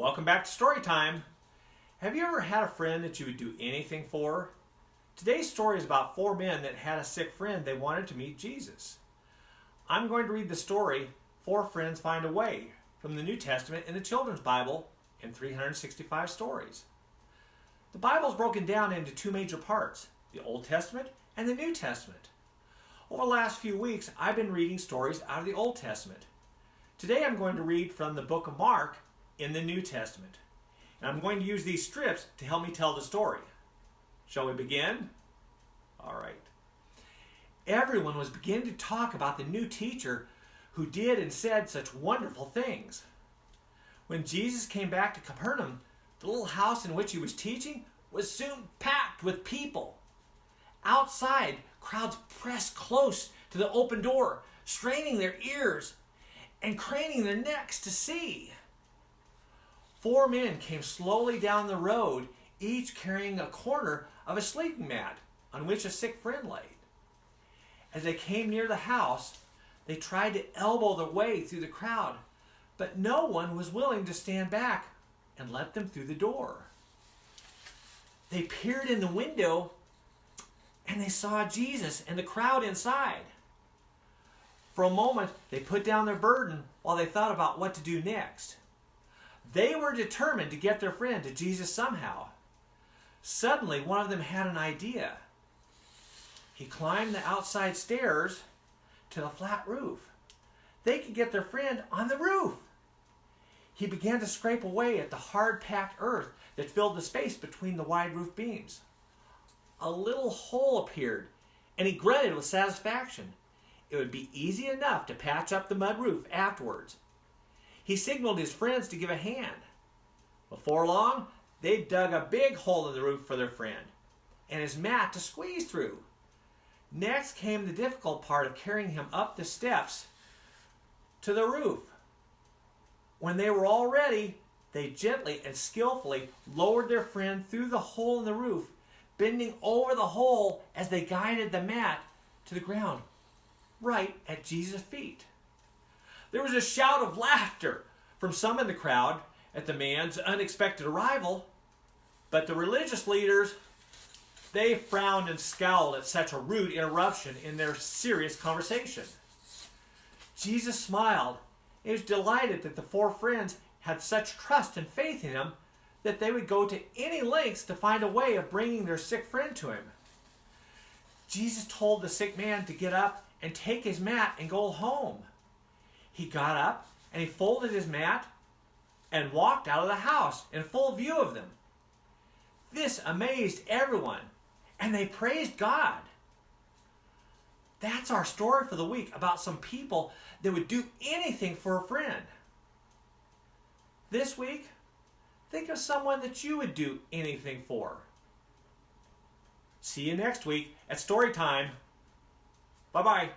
Welcome back to Story Time. Have you ever had a friend that you would do anything for? Today's story is about four men that had a sick friend they wanted to meet Jesus. I'm going to read the story, Four Friends Find a Way, from the New Testament in the Children's Bible in 365 stories. The Bible is broken down into two major parts, the Old Testament and the New Testament. Over the last few weeks, I've been reading stories out of the Old Testament. Today I'm going to read from the book of Mark in the New Testament. And I'm going to use these strips to help me tell the story. Shall we begin? All right. Everyone was beginning to talk about the new teacher who did and said such wonderful things. When Jesus came back to Capernaum, the little house in which he was teaching was soon packed with people. Outside, crowds pressed close to the open door, straining their ears and craning their necks to see. Four men came slowly down the road, each carrying a corner of a sleeping mat on which a sick friend lay. As they came near the house, they tried to elbow their way through the crowd, but no one was willing to stand back and let them through the door. They peered in the window and they saw Jesus and the crowd inside. For a moment, they put down their burden while they thought about what to do next. They were determined to get their friend to Jesus somehow. Suddenly, one of them had an idea. He climbed the outside stairs to the flat roof. They could get their friend on the roof. He began to scrape away at the hard-packed earth that filled the space between the wide roof beams. A little hole appeared, and he grunted with satisfaction. It would be easy enough to patch up the mud roof afterwards. He signaled his friends to give a hand. Before long, they dug a big hole in the roof for their friend and his mat to squeeze through. Next came the difficult part of carrying him up the steps to the roof. When they were all ready, they gently and skillfully lowered their friend through the hole in the roof, bending over the hole as they guided the mat to the ground, right at Jesus' feet. There was a shout of laughter from some in the crowd at the man's unexpected arrival, but the religious leaders, they frowned and scowled at such a rude interruption in their serious conversation. Jesus smiled. He was delighted that the four friends had such trust and faith in him that they would go to any lengths to find a way of bringing their sick friend to him. Jesus told the sick man to get up and take his mat and go home. He got up and he folded his mat and walked out of the house in full view of them. This amazed everyone, and they praised God. That's our story for the week about some people that would do anything for a friend. This week, think of someone that you would do anything for. See you next week at Story Time. Bye-bye.